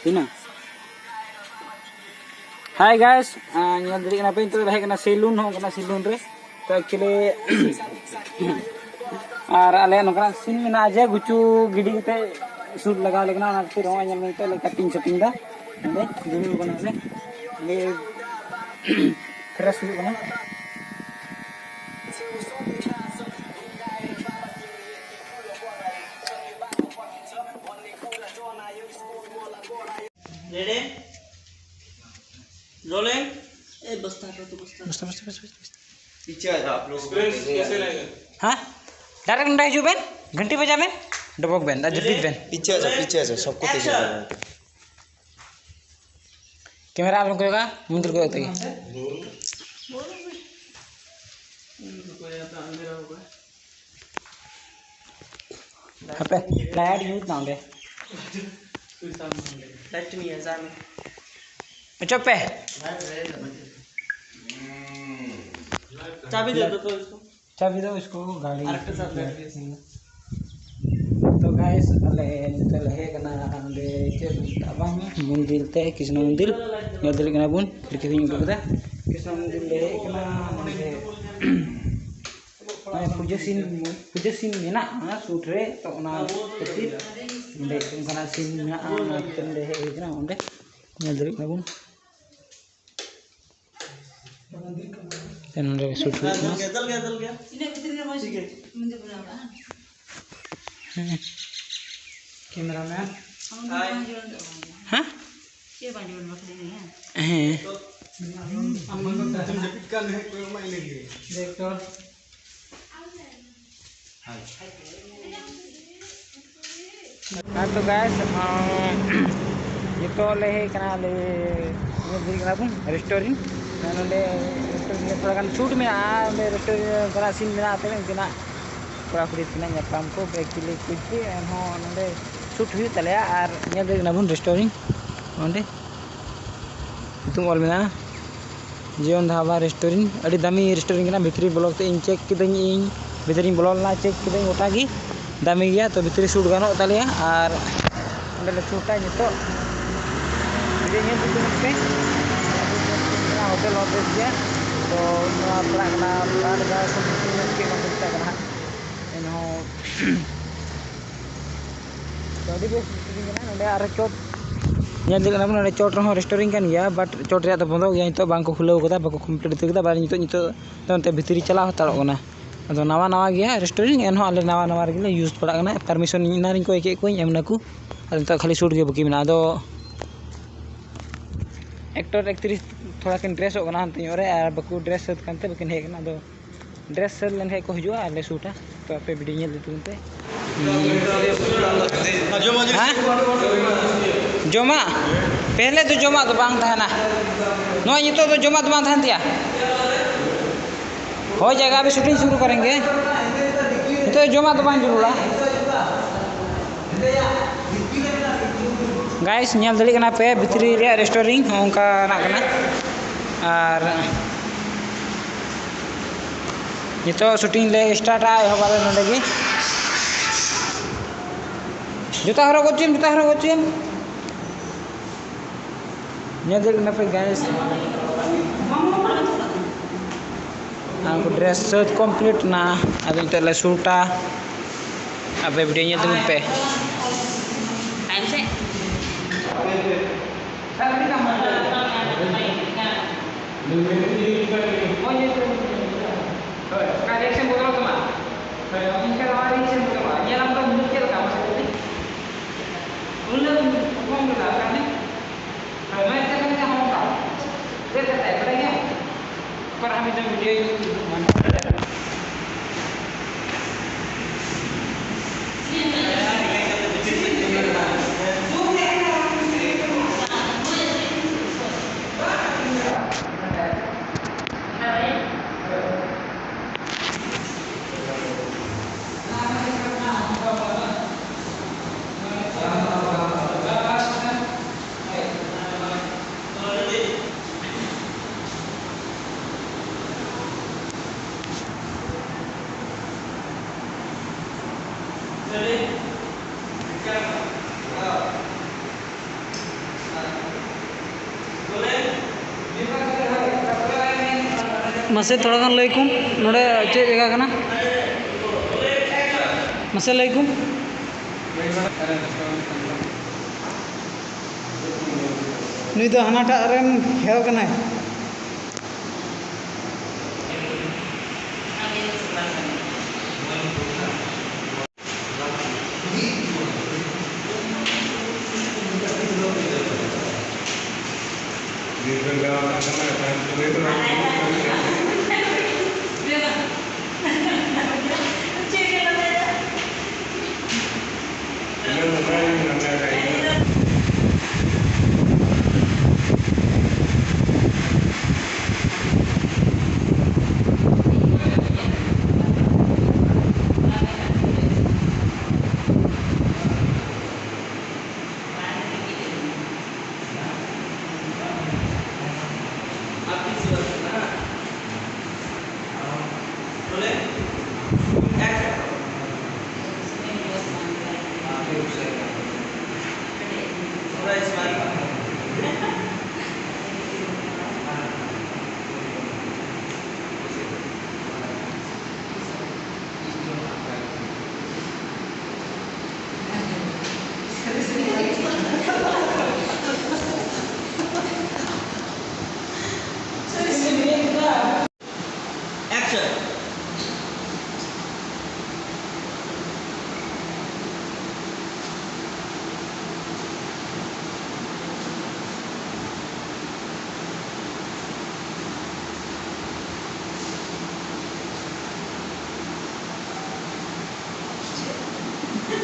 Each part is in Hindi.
Tina. Hi guys, nyal diri kenapa itu dah kena salon ho kena salon re. To actually ar ale nokra sin mena aja gucu gidi kate shoot laga legna na fir ho nyal mete le cutting shopping da. Ande dulu kana le. Le keras kana. Ready? Rolling. बस्ता पीछे आ जाओ आप लोग कैसे रहेगा हाँ डायरेक्ट नहीं जो बेन घंटी बजा बेन डबक बेन दा जल्दी बेन पीछे आ जाओ सबको पीछे कैमरा आप लोग का मंदिर को होता है पे लाइट यूज ना होंगे लाइट नहीं है जान चुप पे चाबी दे दो तो इसको चाबी दो इसको गाड़ी तो गाइस अले नितल हे कना अंदे चे abang मंदिर ते कृष्ण मंदिर nyadil kana bun dikit ini udah Krishna मंदिर ले कना अंदे puja sin mena sutre to ona kecil inde kana sin mena tende he kana onde nyadil kana bun dan onde shoot जल गया इने भीतर में ठीक है मंदिर बनावा कैमरामैन हाय हाँ ये बांधी बन रखी नहीं है हम लोग का नहीं कोई मायने नहीं देख तो हाँ तो गाइस ये तो ले कना ले ये दिख रहा हूँ रेस्टोरेंट मैंने ले रेस्टोरेंट थोड़ा kan शूट में आ ले रेस्टोरेंट कना सीन में आते हैं कना पूरा फ्री कना nyapam को एक्चुअली कुछ भी एनहो नंदे शूट हुई तलेया और ये देख ना बुन रेस्टोरेंट नंदे तुम ऑल में ना जीवन धाबा रेस्टोरेंट अड़ी दामी रेस्टोरेंट कना भितरी ब्लॉग ते इन चेक किदኝ इन भितरी बोलना चेक किदኝ गोटा गी दामी गया तो भितरी शूट गानो तलेया और अंदर ले शूटा नितो वीडियो ᱧᱮᱞ ᱫᱩᱠᱩ ᱢᱮ होटल ऑफिस गया तो नवा पड़ा कना बार बार सब के कंपनी कना एनो तो अभी बेस कना नडे आर चोट ᱧᱮᱞ ᱫᱤᱜ ᱠᱟᱱᱟ ᱵᱚᱱ ᱱᱚᱰᱮ ᱪᱚᱴ ᱨᱮᱦᱚᱸ ᱨᱮᱥᱴᱳᱨᱮᱱᱴ ᱠᱟᱱ ᱜᱮᱭᱟ ᱵᱟᱴ ᱪᱚᱴ ᱨᱮᱭᱟᱜ ᱫᱚ ᱵᱚᱱᱫᱚ ᱜᱮᱭᱟ ᱱᱤᱛᱚᱜ ᱵᱟᱝᱠᱚ ᱠᱷᱩᱞᱟᱹᱣ ᱠᱟᱫᱟ ᱵᱟᱠᱚ ᱠᱚᱢᱯᱞᱤᱴ ᱩᱛᱟᱹᱨ ᱠᱟᱫᱟ ᱵᱟᱨ ᱱᱤᱛᱚᱜ ᱫᱚ ᱚᱱᱛᱮ ᱵᱷᱤᱛᱨᱤ ᱪᱟᱞᱟᱣ ᱦᱟᱛᱟᱲᱚᱜ ᱠᱟᱱᱟ ᱟᱫᱚ ᱱᱟᱣᱟ ᱜᱮᱭᱟ ᱨᱮᱥᱴᱳᱨᱮᱱᱴ ᱮᱱᱦᱚᱸ ᱟᱞᱮ ᱱᱟᱣᱟ ᱨᱮᱜᱮᱞᱮ यूज ᱯᱟᱲᱟᱜ ᱠᱟᱱᱟ ᱯᱟᱨᱢᱤᱥᱚᱱ ᱤᱧ ᱠᱚ ᱮᱠᱮ ᱠᱚᱧ ᱮᱢ ᱱᱟᱠᱩ ᱟᱫᱚ ᱱᱤᱛᱚᱜ खाली शूट ᱜᱮ बाकी ᱢᱮᱱᱟᱜᱼᱟ ᱟᱫᱚ एक्टर एक्ट्रेस थोड़ा किन ड्रेसों कना हंते ᱧᱚᱜ रे आर बाकू ड्रेस सद कानते बाकिन हे कना दो ड्रेस सद लेन हे को हिजुआ आले शूटा तो आपे वीडियो ᱧᱮᱞ दितुनते जोमा पहले तो जोमा तो बांग था ना नो ये तो जोमा तो बांग था दिया हो जाएगा अभी शूटिंग शुरू करेंगे तो जोमा तो बांग जरूरा गाइस ᱧᱮᱞ ᱫᱟᱲᱮᱭᱟᱜ ᱠᱟᱱᱟ ᱯᱮ ᱵᱷᱤᱛᱨᱤ ᱨᱮᱭᱟᱜ ᱨᱮᱥᱴᱳᱨᱮᱱᱴ ᱚᱱᱠᱟ ᱱᱟᱜ ᱠᱟᱱᱟ ᱟᱨ ᱱᱤᱛᱚᱜ ᱥᱩᱴᱤᱝ ᱞᱮ ᱥᱴᱟᱨᱴᱟ ᱮᱦᱚᱵ ᱟᱞᱮ ᱱᱚᱰᱮ ᱜᱮ ᱡᱩᱛᱟ ᱦᱚᱨᱚᱜ ᱜᱚᱪᱤᱢ ᱧᱮᱞ ᱫᱟᱲᱮᱭᱟᱜ ᱠᱟᱱᱟ ᱯᱮ गाइस हमको ड्रेस सब कंप्लीट ना अभी तो ले शूटा अब वीडियो ᱧᱮᱞ ᱛᱟᱵᱚᱱ ᱯᱮ टाइम से रिएक्शन बोलो तुम इनका हमारा रिएक्शन बोलो ये हम तो मुझे लगा मुझे उन लोग कौन बोला करने मैं ऐसे करके हम का देख सकते हैं बताइए पर हम इधर वीडियो मसे थोड़ा गान लैकुम नोडे चे जगह कना मसे लैकुम नुई दो हनाटा रेन हेव कना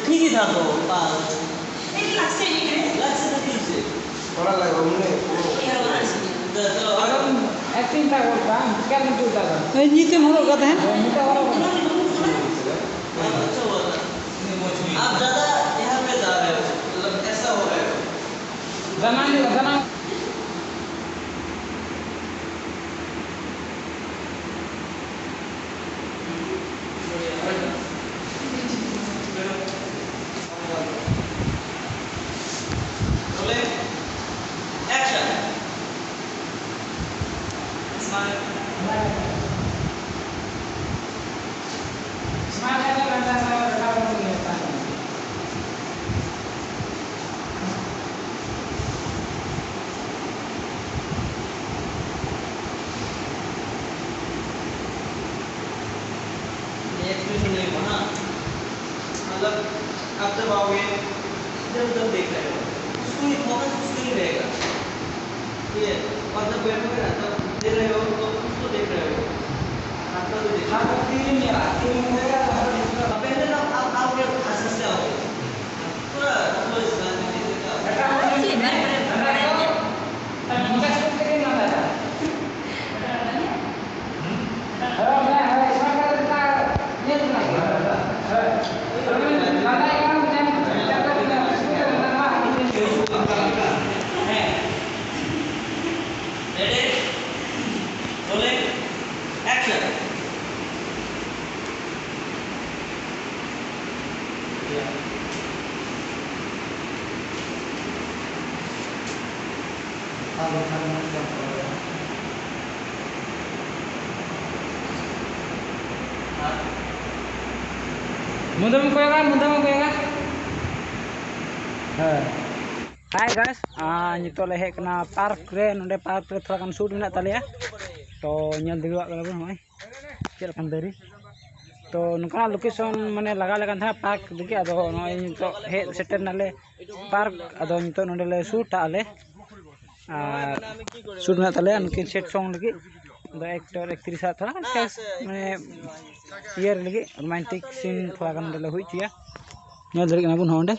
ठीक था तो एक लाख से ठीक से थोड़ा लगा हमने अगर एक्टिंग था वो काम क्या नहीं चलता था नीचे मोरो कहते हैं आप ज़्यादा यहाँ पे जा रहे हो मतलब ऐसा हो रहा है जमाने मतलब आप जब आओगे जब देख रहे हो उसको ही फोकस उसको ही रहेगा ठीक है और जब बैठोगे ना तब देख रहे हो तो उसको देख रहे हो आपका तो देखा पहले ना आप आओगे आशीष से आओगे पूरा तो इस गाने में मुंडा में कोयगा हाय गाइस नितो ले हेकना पार्क रे नोडे पार्क रे थोड़ा शूट मेना तालिया तो ñel दिलवा कना बन होय चेल कान दरी तो नुका लोकेशन माने लगा लगा था पार्क दिके अदो नोय नितो हे सेटर नाले पार्क अदो नितो नोडे ले शूट आले शूट मेना तालिया उनकिन सेट सॉन्ग लगी दो एक्टर एक्ट्रेस थोड़ा माने ईयर लगी रोमांटिक सीन थोड़ा गान ले हुई चिया ñel दरी कना बन होंडे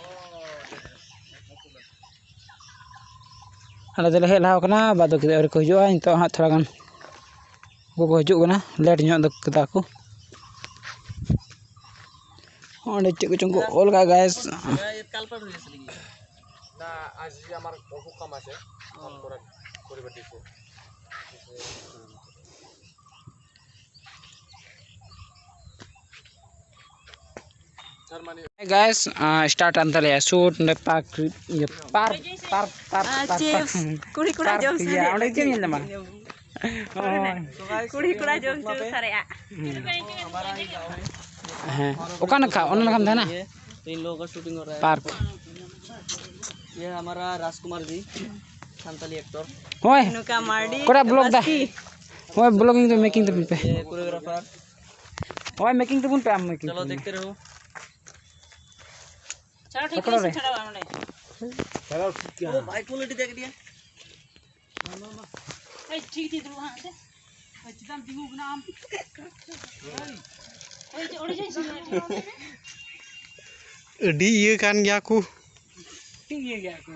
आले दले हे लाव कना बाद के और को हिजुआ नितो हा थोड़ा गान को हिजु कना लेट ᱧᱚᱜ द कदा को ओंडे चेक चंगो ऑल का गाइस काल पर रिलीज लगी ना आज আমার অসুখ কাম আছে কাম করা পরিবার দিছে Hey guys, start antara ya shoot ne park ya park kuri kura jauh ya udah ini nama तो गाइस कुड़ी कुड़ा जोम चू सारे आ हमारा ही गाँव है। हाँ ओका नखा ओना नखा में था ना ये तो इन लोगों का शूटिंग हो रहा है। पार्क ये हमारा राजकुमार जी संताली एक्टर, होय नुका मार्डी कोड़ा ब्लॉग दा होय ब्लॉगिंग तो मेकिंग तो पे ये कोरियोग्राफर। होय मेकिंग तो पे हम मेकिंग चलो देखते रहो। चलो ठीक पकड़ो रे। है छड़ा वाले ओ भाई क्वालिटी देख दिया। ए ठीक थी तू हां से ए चिदम दिगु नाम ए ओड़ी जाई अडी ये कान गया को ठीक है क्या को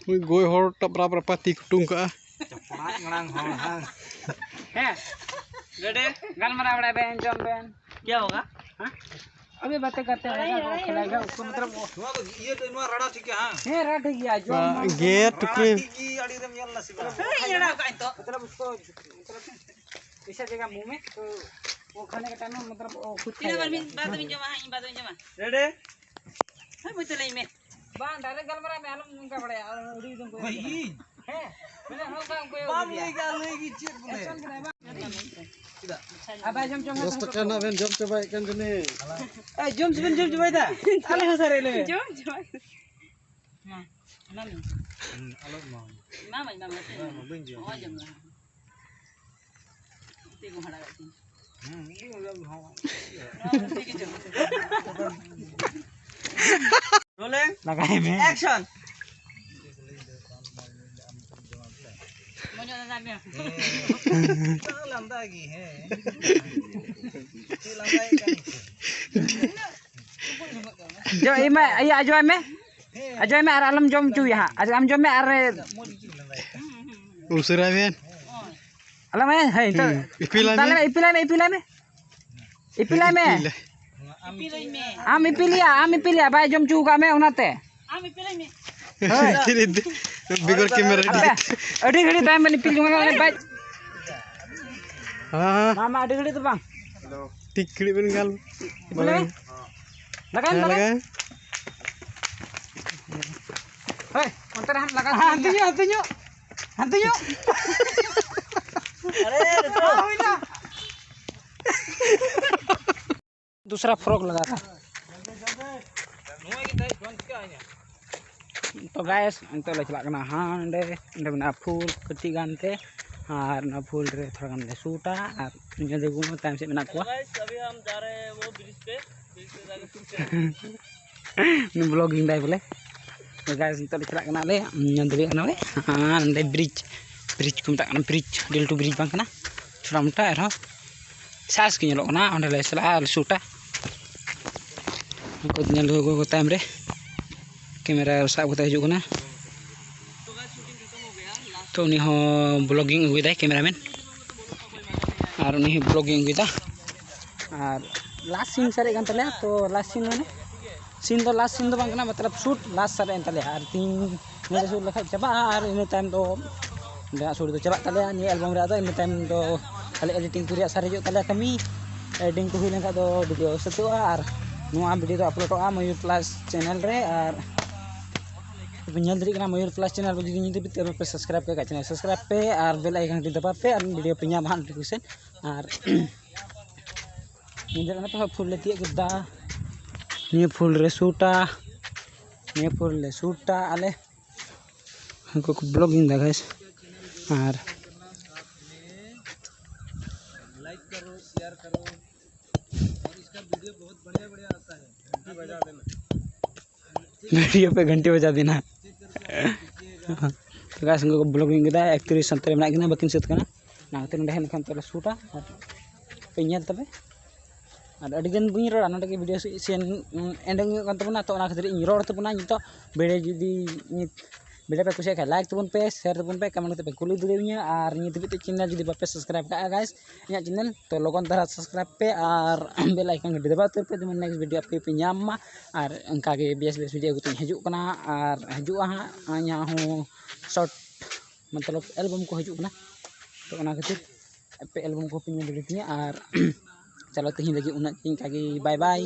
मुई गोय हर टपरा पर पति कुटुम का चपड़ा nglang हो हां है रेडी गान मरा बड़ा बहन जम बहन क्या होगा? हां अभी बातें करते हैं खिलाएगा उसको मतलब ये तो इनवा रड़ा ठीक है हां है रात गया जो गेट के की अड़ी दम यल्ला सिबा येड़ा का तो मतलब उसको मतलब ऐसा जगह मुंह में तो वो खाने का टाइम में मतलब वो खुद तीन बार खाएगा में बात में जमा हां बात में जमा रेडी है मुझे नहीं में बांध डायरेक्ट गलमरा में आलम उनका बड़ा उड़ी तुमको वही है मैंने हल्का हमको बाम ये क्या लेगी चेक बोले अब जम जम 10 टका ना बेन जम चबाय kan jene ए जम जम भाई था आले हो सारे ले जो जो हां नाम मामा मामा बंजी ओ जम ते को हड़ा गई ठीक है चलो रोलिंग लगाए में एक्शन। मुझे ना में लंदा की है ये लंदा है जो मैं ये अजय में और आलम जम चू यहां आज हम जम में और usira ben आलम है तो ipila me इपिला में पिलाई में आम इपिलिया भाई जम चू का में उनाते आमी पिलाई में bigor camera अड़ी घड़ी टाइम में इपिल जुंगा भाई ha मामा अड़ी घड़ी तो बांग tikli ben gal बोले लगाए लगा lagay हे अंतर हम लगा हंतियो अरे रुको दूसरा फ्रॉक लगा था तो गाइस अंतो ले चला कना हांडे अंडे बना फूल कटी गानते और ना फूल रे थोड़ा गान ले सूटा और ये देखो नो टाइम से बना को गाइस अभी हम जा रहे हैं वो ब्रिज पे जाके शूट नि ब्लॉगिंग दाई बोले तो गाइस अंतो ले चला कना ले नंदरी कना ले हां अंडे ब्रिज को मता कना ब्रिज दिल टू ब्रिज बांग कना छोटा मोटा है सास के ñelo कना अंडे ले चला सूटा को ñel को टाइम रे कैमरा साब को हजू कना तो गाइस शूटिंग खत्म हो गया लास्ट तो उन्हीं हो ब्लॉगिंग हुई था कैमरामैन और उन्हीं ब्लॉगिंग हुई था और लास्ट सीन सारे गन तले तो लास्ट सीन मैंने सीन तो बांगना मतलब शूट लास्ट सारे तले और 3 मेरे शूट लखा चबा और इन टाइम तो नया शूट तो चला तले नि एल्बम रे इन टाइम तो खाली एडिटिंग को सारे जो तले कमी एडिटिंग को हुई लेका तो वीडियो सतुआ और नुआ वीडियो तो अपलोडोगा मयूर प्लस चैनल रे और पेnyal dari kena Mayur Plus channel को jadi नीचे भी पे सब्सक्राइब कर चैनल सब्सक्राइब पे और बेल आइकन di दबा पे और वीडियो पे ᱧᱟᱢ नोटिफिकेशन और नीचे ना तो फुल लेती है गुद्दा ये फुल रे सूटा आले हमको ब्लॉगिंग दा गाइस और लाइक करो शेयर करो और इसका वीडियो बहुत बढ़िया आता है घंटी बजा देना वीडियो पे घंटे बजा देना तो गाइस हमको ब्लॉगिंग दा एक्चुअली संतरे में ना बकिन सेट करना ना तो नडे हेन तो सूटा और पेnyal तबे और अडिगन बुኝ रोड़ा नडे के वीडियो सेन एंडिंग kan तबना तो ना खातिर इन रोड़ तबना नितो बेड़े जुदी बेड़े पे कुछ लाइक तबन पे शेयर तबन पे कमेंट पे कुली दुरिया और नि तबे चैनल जुदी बापे सब्सक्राइब का गाइस इन चैनल तो लोगन तरह सब्सक्राइब पे और बेल आइकन घंटी दबा तो पे जमन नेक्स्ट वीडियो पे पे ᱧᱟᱢ और उनका के बेस वीडियो को हजू कना और हजूआ हां यहाँ हूँ शॉर्ट मतलब एल्बम को हजू कना तो उना खातिर पे एल्बम को पे और चलो तीन लगी उना इनका बाय बाय।